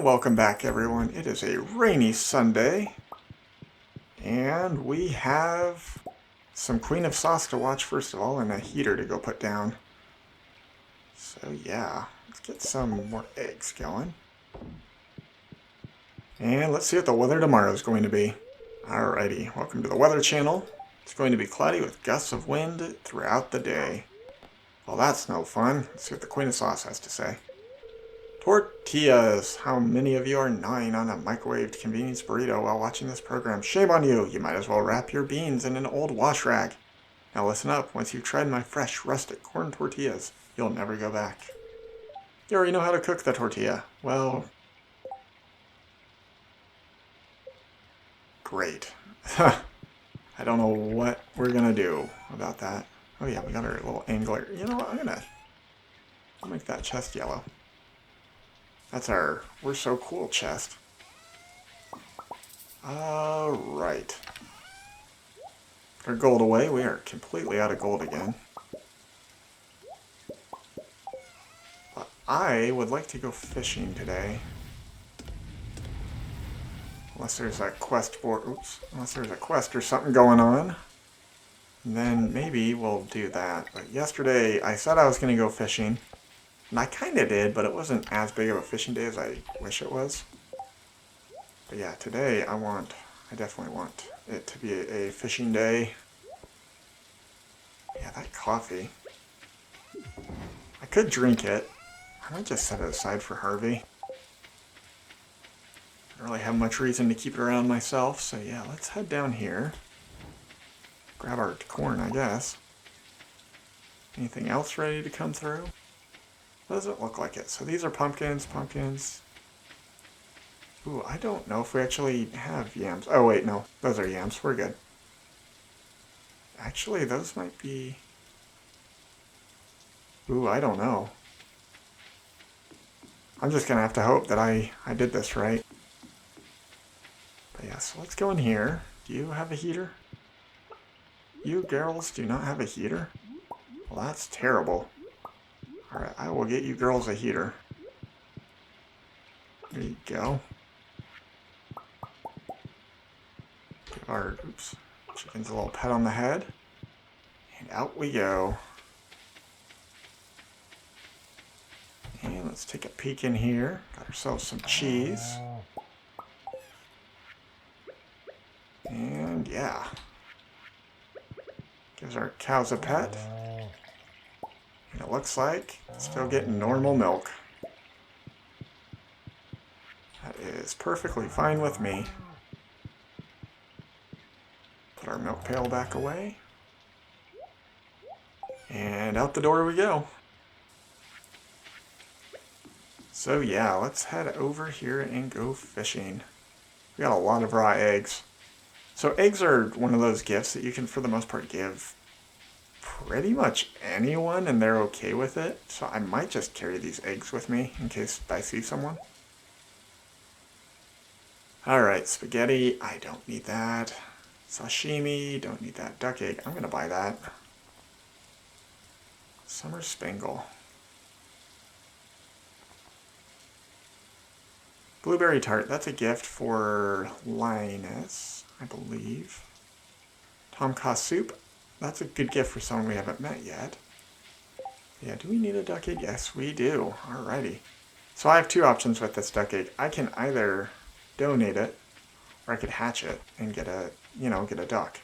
And welcome back, everyone. It is a rainy Sunday, and we have some Queen of Sauce to watch first of all, and a heater to go put down. So yeah, let's get some more eggs going. And let's see what the weather tomorrow is going to be. Alrighty, welcome to the Weather Channel. It's going to be cloudy with gusts of wind throughout the day. Well, that's no fun. Let's see what the Queen of Sauce has to say. Tortillas! How many of you are gnawing on a microwaved convenience burrito while watching this program? Shame on you! You might as well wrap your beans in an old wash rag. Now listen up, once you've tried my fresh, rustic corn tortillas, you'll never go back. You already know how to cook the tortilla. Well, great. I don't know what we're gonna do about that. Oh yeah, we got our little angler. You know what, I'll make that chest yellow. That's our "we're so cool" chest. Alright. Put our gold away. We are completely out of gold again. But I would like to go fishing today. Unless there's a quest unless there's a quest or something going on. Then maybe we'll do that. But yesterday I said I was going to go fishing. And I kind of did, but it wasn't as big of a fishing day as I wish it was. But yeah, today I definitely want it to be a fishing day. Yeah, that coffee. I could drink it. I might just set it aside for Harvey. I don't really have much reason to keep it around myself, so yeah, let's head down here. Grab our corn, I guess. Anything else ready to come through? Doesn't look like it. So these are pumpkins. Ooh, I don't know if we actually have yams. Oh wait, no. Those are yams. We're good. Actually, those might be... Ooh, I don't know. I'm just gonna have to hope that I did this right. But yeah, so let's go in here. Do you have a heater? You girls do not have a heater? Well, that's terrible. Alright, I will get you girls a heater. There you go. Give our, chickens a little pat on the head. And out we go. And let's take a peek in here. Got ourselves some cheese. And yeah. Gives our cows a pet. And it looks like it's still getting normal milk. That is perfectly fine with me. Put our milk pail back away. And out the door we go. So yeah, let's head over here and go fishing. We got a lot of raw eggs. So eggs are one of those gifts that you can for the most part give pretty much anyone and they're okay with it. So I might just carry these eggs with me in case I see someone. Alright, spaghetti, I don't need that. Sashimi, don't need that. Duck egg, I'm gonna buy that. Summer Spangle. Blueberry tart, that's a gift for Linus, I believe. Tom Kha soup, that's a good gift for someone we haven't met yet. Yeah, do we need a duck egg? Yes, we do. Alrighty. So I have two options with this duck egg. I can either donate it, or I could hatch it and get a duck.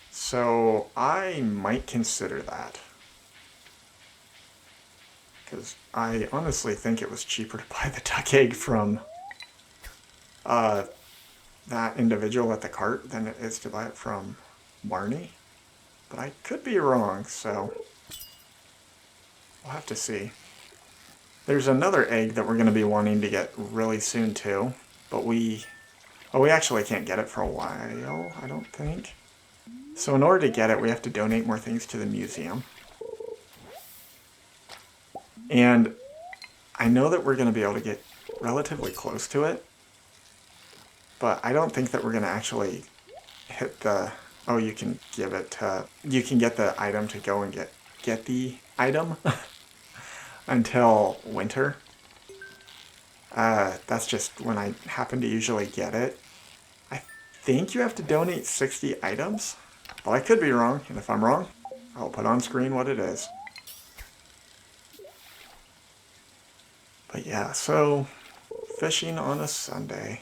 So I might consider that. Because I honestly think it was cheaper to buy the duck egg from that individual at the cart than it is to buy it from Marnie. But I could be wrong, so we'll have to see. There's another egg that we're going to be wanting to get really soon too, but we actually can't get it for a while, I don't think. So in order to get it, we have to donate more things to the museum. And I know that we're going to be able to get relatively close to it, but I don't think that we're going to actually hit the... Oh, you can give it to... You can get the item to go and get the item until winter. That's just when I happen to usually get it. I think you have to donate 60 items, but I could be wrong, and if I'm wrong, I'll put on screen what it is. But yeah, so fishing on a Sunday.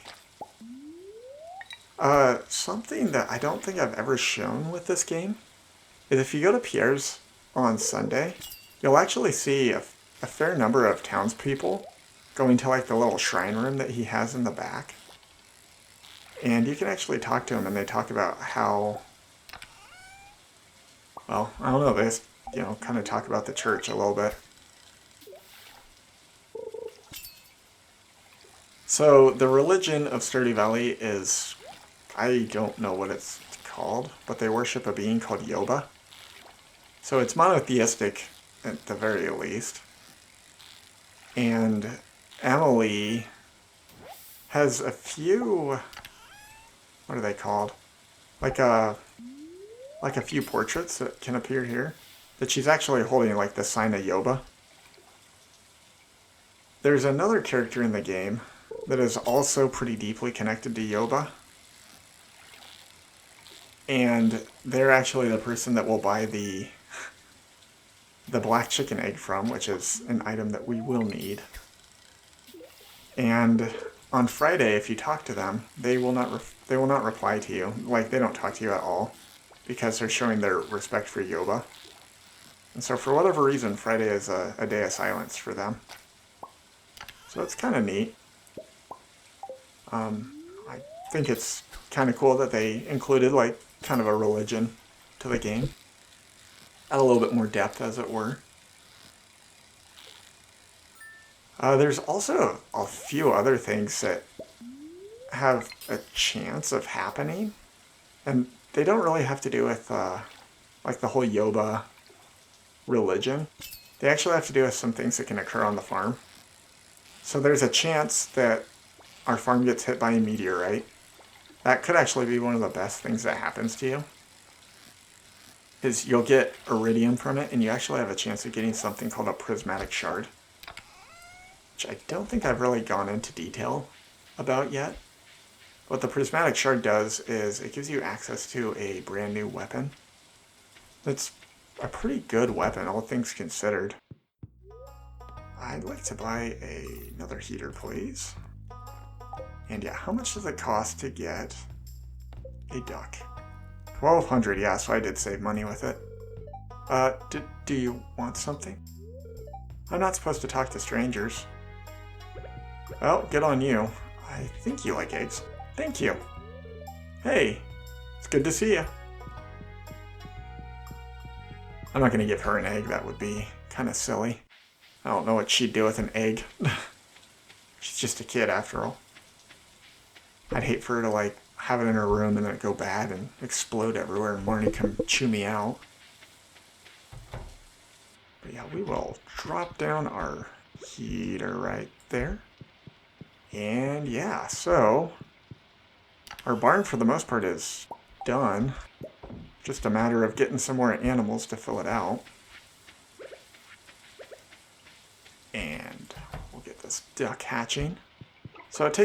Something that I don't think I've ever shown with this game is if you go to Pierre's on Sunday, you'll actually see a fair number of townspeople going to like the little shrine room that he has in the back. And you can actually talk to them, and they talk about how, well, I don't know, they just, kind of talk about the church a little bit. So the religion of Stardew Valley is, I don't know what it's called, but they worship a being called Yoba. So it's monotheistic at the very least. And Emily has a few, what are they called? Like a few portraits that can appear here. That she's actually holding like the sign of Yoba. There's another character in the game that is also pretty deeply connected to Yoba. And they're actually the person that will buy the black chicken egg from, which is an item that we will need. And on Friday, if you talk to them, they will not reply to you. Like, they don't talk to you at all because they're showing their respect for Yoba. And so for whatever reason, Friday is a day of silence for them. So it's kind of neat. I think it's kind of cool that they included like kind of a religion to the game. Add a little bit more depth, as it were. There's also a few other things that have a chance of happening, and they don't really have to do with like the whole Yoba religion. They actually have to do with some things that can occur on the farm. So there's a chance that our farm gets hit by a meteorite. That could actually be one of the best things that happens to you. Is you'll get iridium from it, and you actually have a chance of getting something called a prismatic shard. Which I don't think I've really gone into detail about yet. What the prismatic shard does is it gives you access to a brand new weapon. It's a pretty good weapon, all things considered. I'd like to buy another heater, please. And yeah, how much does it cost to get a duck? 1,200, yeah, so I did save money with it. Do you want something? I'm not supposed to talk to strangers. Well, good on you. I think you like eggs. Thank you. Hey, it's good to see you. I'm not going to give her an egg, that would be kind of silly. I don't know what she'd do with an egg. She's just a kid after all. I'd hate for her to like have it in her room and then it go bad and explode everywhere and Marnie come chew me out. But yeah, we will drop down our heater right there. And yeah, so our barn for the most part is done. Just a matter of getting some more animals to fill it out. And we'll get this duck hatching. So it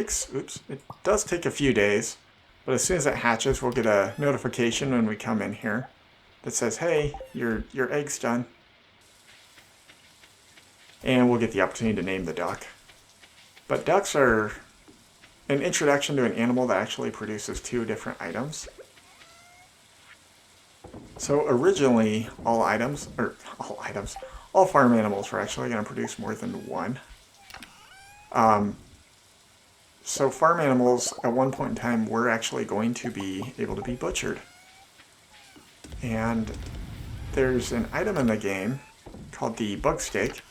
does take a few days, but as soon as it hatches, we'll get a notification when we come in here that says, hey, your egg's done. And we'll get the opportunity to name the duck. But ducks are an introduction to an animal that actually produces 2 different items. So originally, all farm animals were actually going to produce more than 1. So farm animals at one point in time were actually going to be able to be butchered. And there's an item in the game called the bug steak,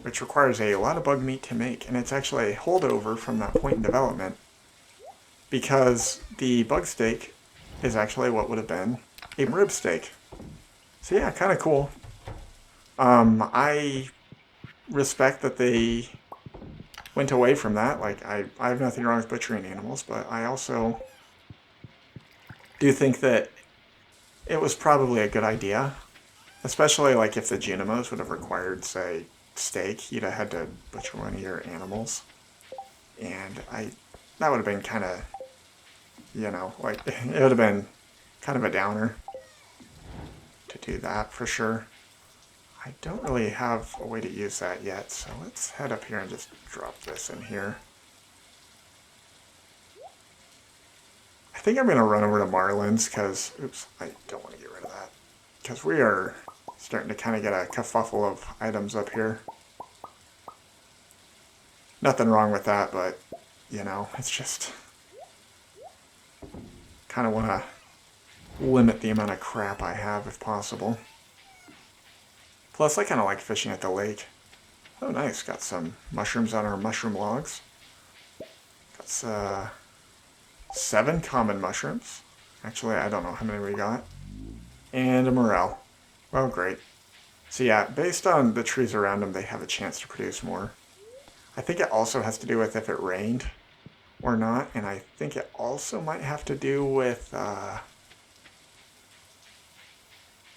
which requires a lot of bug meat to make, and it's actually a holdover from that point in development, because the bug steak is actually what would have been a rib steak. So yeah, kind of cool. I respect that they went away from that. Like, I have nothing wrong with butchering animals, but I also do think that it was probably a good idea, especially like if the Junimos would have required, say, steak, you'd have had to butcher one of your animals. And that would have been kind of, you know, like, it would have been kind of a downer to do that for sure. I don't really have a way to use that yet, so let's head up here and just drop this in here. I think I'm going to run over to Marlin's because, oops, I don't want to get rid of that. Because we are starting to kind of get a kerfuffle of items up here. Nothing wrong with that, but, you know, it's just kind of want to limit the amount of crap I have if possible. Plus, I kind of like fishing at the lake. Oh, nice. Got some mushrooms on our mushroom logs. Got 7 common mushrooms. Actually, I don't know how many we got. And a morel. Well, great. So yeah, based on the trees around them, they have a chance to produce more. I think it also has to do with if it rained or not, and I think it also might have to do with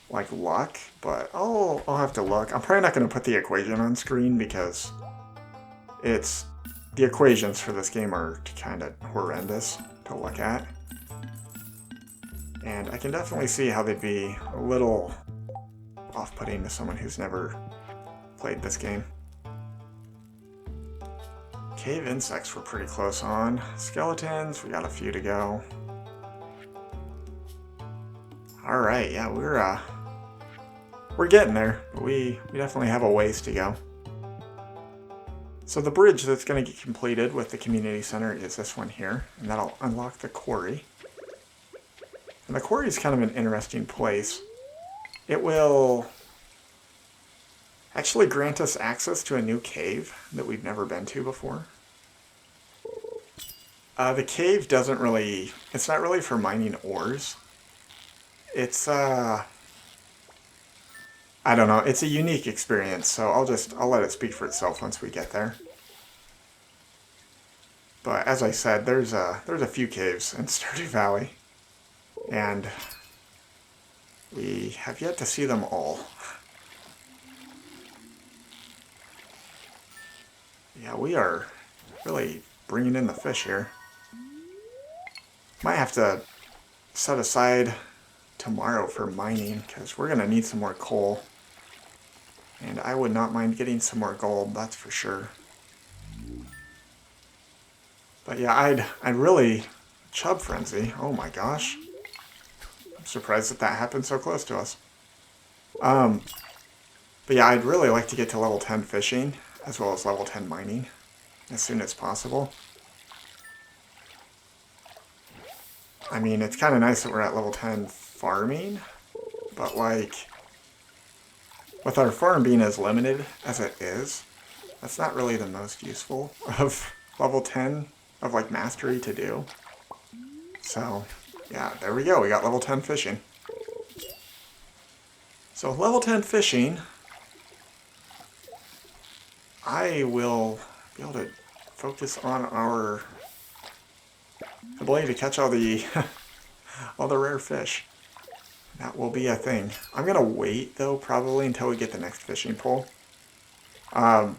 like luck, but I'll have to look. I'm probably not going to put the equation on screen because the equations for this game are kind of horrendous to look at. And I can definitely see how they'd be a little off-putting to someone who's never played this game. Cave insects we're pretty close on. Skeletons, we got a few to go. Alright, yeah, we're getting there, but we definitely have a ways to go. So the bridge that's going to get completed with the community center is this one here, and that'll unlock the quarry. And the quarry is kind of an interesting place. It will actually grant us access to a new cave that we've never been to before. The cave doesn't really, it's not really for mining ores. It's, I don't know, it's a unique experience, so I'll let it speak for itself once we get there. But as I said, there's a few caves in Stardew Valley, and we have yet to see them all. Yeah, we are really bringing in the fish here. Might have to set aside tomorrow for mining, because we're going to need some more coal. And I would not mind getting some more gold, that's for sure. But yeah, I'd really... Chub Frenzy, oh my gosh. I'm surprised that happened so close to us. But yeah, I'd really like to get to level 10 fishing, as well as level 10 mining, as soon as possible. I mean, it's kind of nice that we're at level 10 farming, but like, with our farm being as limited as it is, that's not really the most useful of level 10 of like mastery to do. So, yeah, there we go, we got level 10 fishing. So level 10 fishing, I will be able to focus on our ability to catch all the all the rare fish. That will be a thing. I'm gonna wait though, probably until we get the next fishing pole. I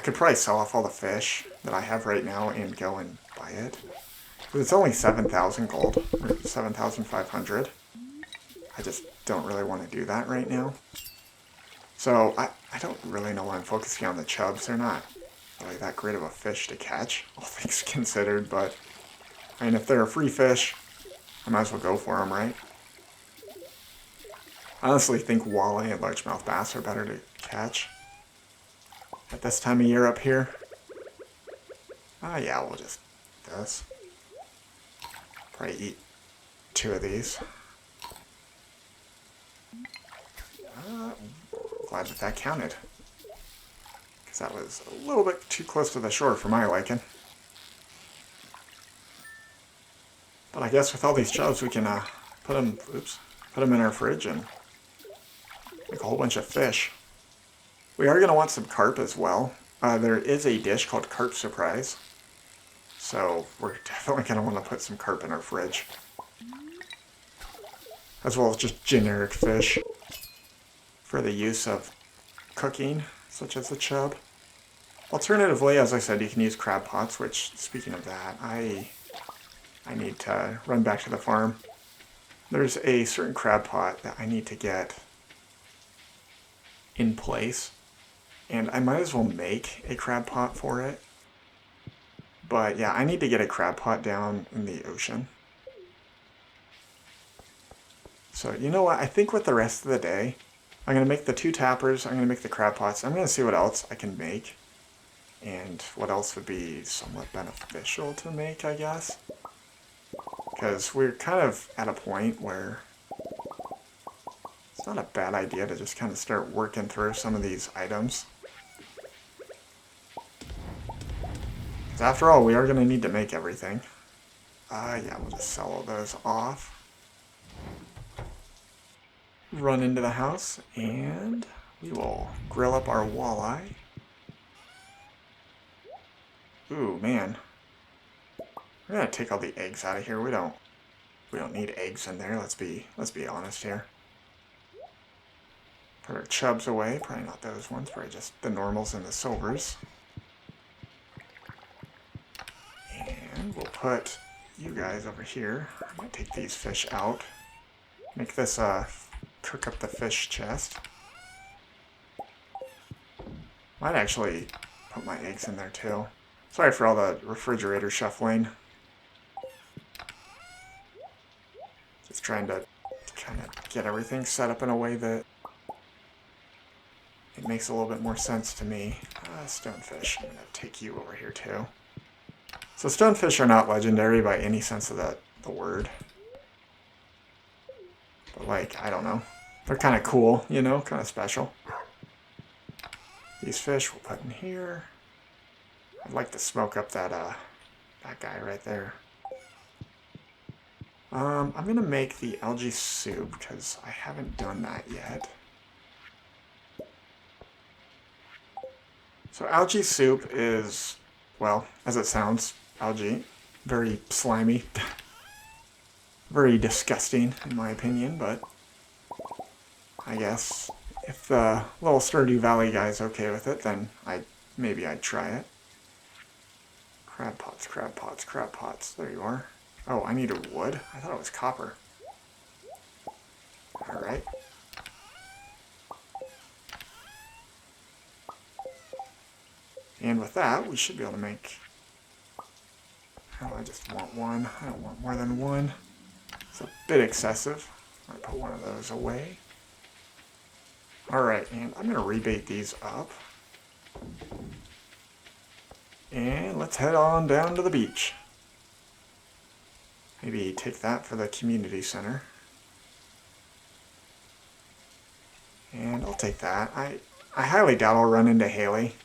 could probably sell off all the fish that I have right now and go and buy it. But it's only 7,000 gold, or 7,500. I just don't really want to do that right now. So I don't really know why I'm focusing on the chubs. They're not really that great of a fish to catch, all things considered, but I mean, if they're a free fish, I might as well go for them, right? I honestly think walleye and largemouth bass are better to catch at this time of year up here. Yeah, we'll just do this. Probably eat 2 of these. Glad that counted, because that was a little bit too close to the shore for my liking. But I guess with all these chubs, we can put them in our fridge and make a whole bunch of fish. We are going to want some carp as well. There is a dish called Carp Surprise, so we're definitely going to want to put some carp in our fridge, as well as just generic fish for the use of cooking. such as the chub. Alternatively, as I said, you can use crab pots, which, speaking of that, I need to run back to the farm. There's a certain crab pot that I need to get in place, and I might as well make a crab pot for it. But yeah, I need to get a crab pot down in the ocean. So you know what, I think with the rest of the day, I'm going to make the 2 tappers, I'm going to make the crab pots, I'm going to see what else I can make. And what else would be somewhat beneficial to make, I guess. Because we're kind of at a point where it's not a bad idea to just kind of start working through some of these items. Because after all, we are going to need to make everything. Yeah, we'll just sell all those off. Run into the house, and we will grill up our walleye. Ooh, man. We're gonna take all the eggs out of here. We don't need eggs in there. Let's be honest here. Put our chubs away. Probably not those ones. Probably just the normals and the silvers. And we'll put you guys over here. I'm gonna take these fish out. Make this cook up the fish chest. Might actually put my eggs in there too. Sorry for all the refrigerator shuffling. Just trying to kind of get everything set up in a way that it makes a little bit more sense to me. Stonefish, I'm going to take you over here too. So stonefish are not legendary by any sense of the word. But like, I don't know. They're kind of cool, you know, kind of special. These fish we'll put in here. I'd like to smoke up that guy right there. I'm going to make the algae soup because I haven't done that yet. So algae soup is, well, as it sounds, algae. Very slimy. Very disgusting, in my opinion, but I guess if the little Stardew Valley guy's okay with it, then maybe I'd try it. Crab pots, crab pots, crab pots. There you are. Oh, I need a wood? I thought it was copper. Alright. And with that, we should be able to make... Oh, I just want one. I don't want more than one. It's a bit excessive. I'm going to put one of those away. Alright, and I'm going to rebait these up. And let's head on down to the beach. Maybe take that for the community center. And I'll take that. I highly doubt I'll run into Haley.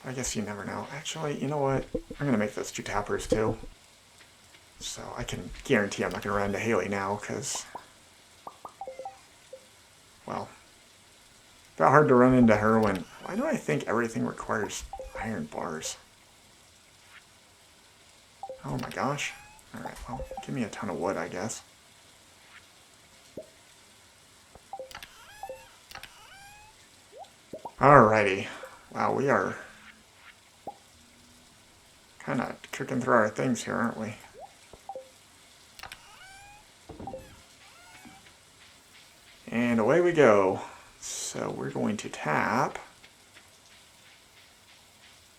I guess you never know. Actually, you know what? I'm going to make those 2 tappers too. So I can guarantee I'm not going to run into Haley now because, well, felt hard to run into her when... Why do I think everything requires iron bars? Oh my gosh. Alright, well, give me a ton of wood, I guess. Alrighty. Wow, we are kind of cooking through our things here, aren't we? And away we go. So we're going to tap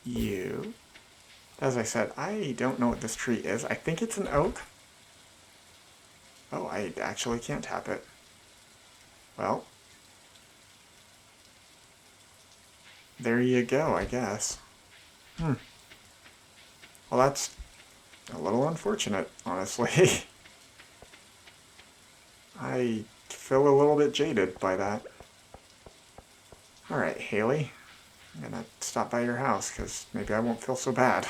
you. As I said, I don't know what this tree is. I think it's an oak. Oh, I actually can't tap it. Well, there you go, I guess. Well, that's a little unfortunate, honestly. I feel a little bit jaded by that. Alright, Haley. I'm gonna stop by your house, because maybe I won't feel so bad.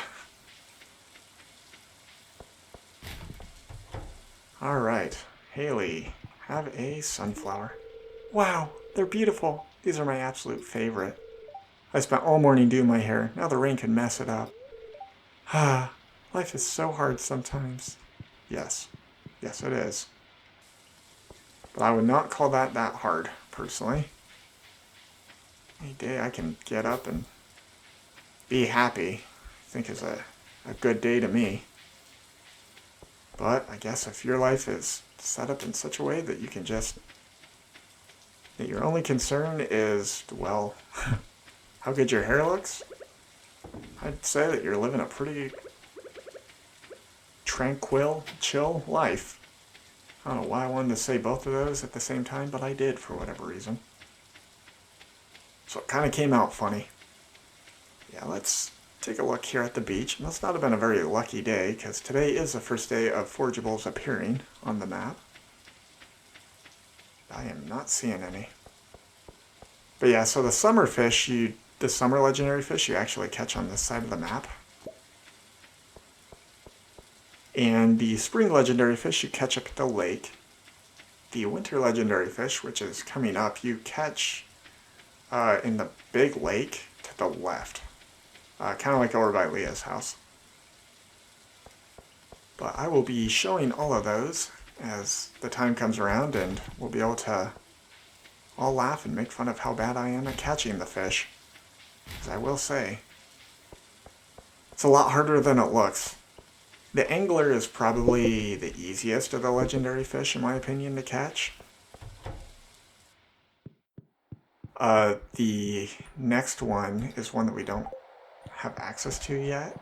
Alright, Haley, have a sunflower. Wow, they're beautiful. These are my absolute favorite. I spent all morning doing my hair. Now the rain can mess it up. Ah, life is so hard sometimes. Yes. Yes, it is. But I would not call that hard, personally. Any day I can get up and be happy, I think is a good day to me. But I guess if your life is set up in such a way that you can just, that your only concern is, well, how good your hair looks, I'd say that you're living a pretty tranquil, chill life. I don't know why I wanted to say both of those at the same time, but I did for whatever reason. So it kind of came out funny. Yeah, let's take a look here at the beach. Must not have been a very lucky day, because today is the first day of forageables appearing on the map. I am not seeing any. But yeah, so the summer fish, the summer legendary fish, you actually catch on this side of the map. And the spring legendary fish you catch up at the lake. The winter legendary fish, which is coming up, you catch in the big lake to the left. Kind of like over by Leah's house. But I will be showing all of those as the time comes around, and we'll be able to all laugh and make fun of how bad I am at catching the fish. Because I will say, it's a lot harder than it looks. The angler is probably the easiest of the legendary fish, in my opinion, to catch. The next one is one that we don't have access to yet,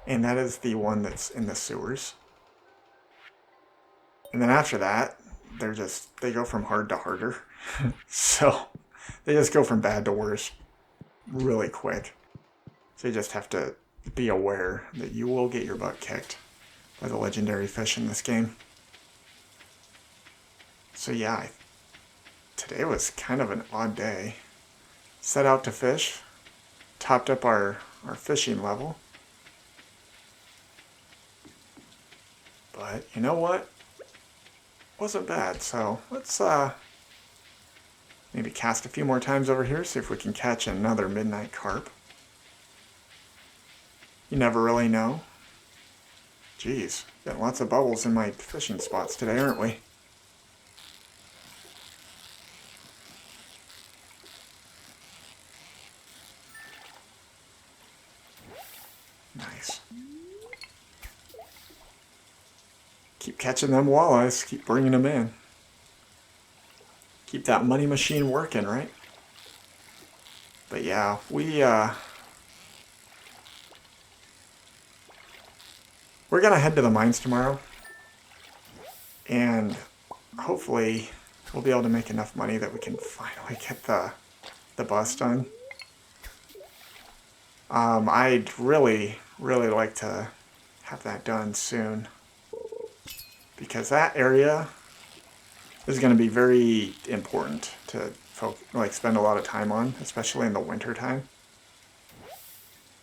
and that is the one that's in the sewers. And then after that, they go from hard to harder. So they just go from bad to worse really quick. So you just have to be aware that you will get your butt kicked by the legendary fish in this game. So yeah, today was kind of an odd day. Set out to fish, topped up our fishing level. But you know what? Wasn't bad, so let's maybe cast a few more times over here, see if we can catch another midnight carp. You never really know. Jeez, got lots of bubbles in my fishing spots today, aren't we? Nice. Keep catching them walleyes, keep bringing them in. Keep that money machine working, right? But yeah, we're gonna head to the mines tomorrow, and hopefully we'll be able to make enough money that we can finally get the bus done. I'd really like to have that done soon, because that area is going to be very important to spend a lot of time on, especially in the winter time.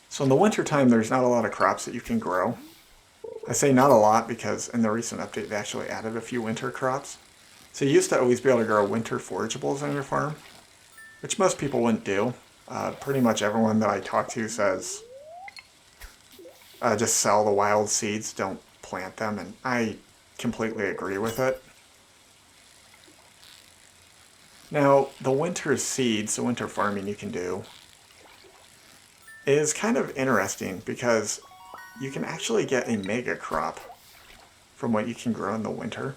So in the winter time, there's not a lot of crops that you can grow. I say not a lot because in the recent update they actually added a few winter crops. So you used to always be able to grow winter forageables on your farm, which most people wouldn't do. Pretty much everyone that I talk to says just sell the wild seeds, don't plant them, and I completely agree with it. Now, the winter seeds, the winter farming you can do, is kind of interesting because you can actually get a mega crop from what you can grow in the winter,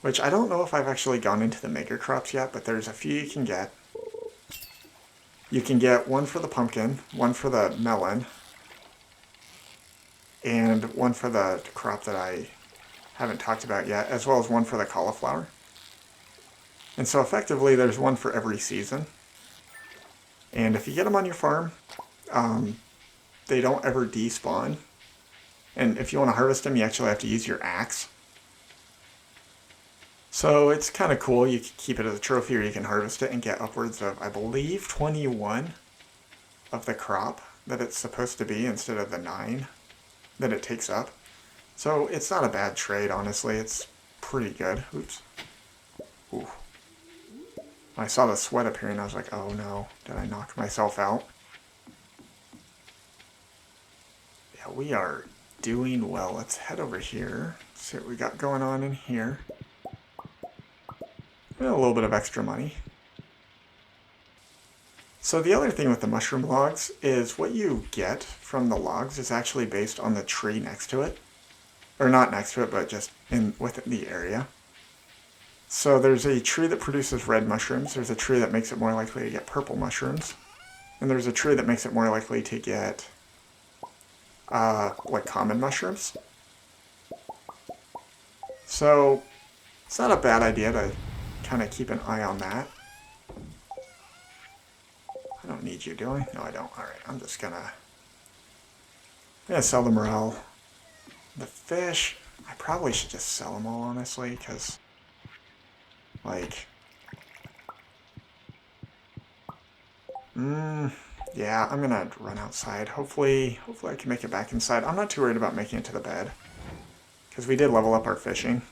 which I don't know if I've actually gone into the mega crops yet, but there's a few you can get. You can get one for the pumpkin, one for the melon, and one for the crop that I haven't talked about yet, as well as one for the cauliflower. And so effectively there's one for every season. And if you get them on your farm, they don't ever despawn. And if you want to harvest them, you actually have to use your axe. So it's kind of cool. You can keep it as a trophy, or you can harvest it and get upwards of, I believe, 21 of the crop that it's supposed to be instead of the 9 that it takes up. So it's not a bad trade, honestly. It's pretty good. Oops. Ooh. When I saw the sweat appearing, I was like, oh no, did I knock myself out? Yeah, we are doing well. Let's head over here, see what we got going on in here. A little bit of extra money. So the other thing with the mushroom logs is what you get from the logs is actually based on the tree next to it. Or not next to it, but just within the area. So there's a tree that produces red mushrooms, there's a tree that makes it more likely to get purple mushrooms, and there's a tree that makes it more likely to get like common mushrooms. So it's not a bad idea to kind of keep an eye on that. I don't need you, do I? No, I don't. Alright, I'm just gonna sell the morel. The fish, I probably should just sell them all, honestly, because, like, yeah, I'm gonna run outside. Hopefully I can make it back inside. I'm not too worried about making it to the bed, because we did level up our fishing.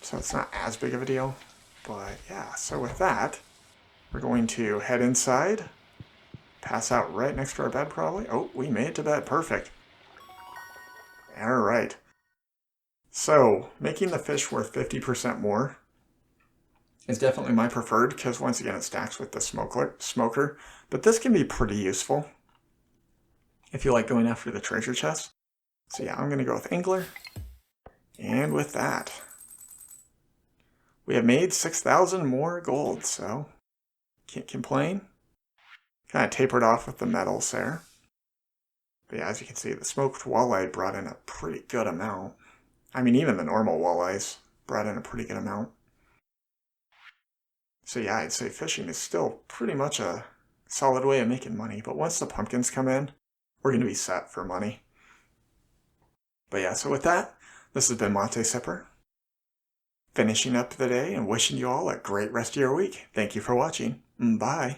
So it's not as big of a deal. But yeah, so with that, we're going to head inside, pass out right next to our bed probably. Oh, we made it to bed. Perfect. Alright. So, making the fish worth 50% more is definitely my preferred, because once again it stacks with the smoker. But this can be pretty useful if you like going after the treasure chest. So yeah, I'm going to go with Angler. And with that, we have made 6,000 more gold, so can't complain. Kind of tapered off with the metals there. But yeah, as you can see, the smoked walleye brought in a pretty good amount. I mean, even the normal walleyes brought in a pretty good amount. So yeah, I'd say fishing is still pretty much a solid way of making money. But once the pumpkins come in, we're going to be set for money. But yeah, so with that, this has been Latte Sipper, finishing up the day and wishing you all a great rest of your week. Thank you for watching. Bye.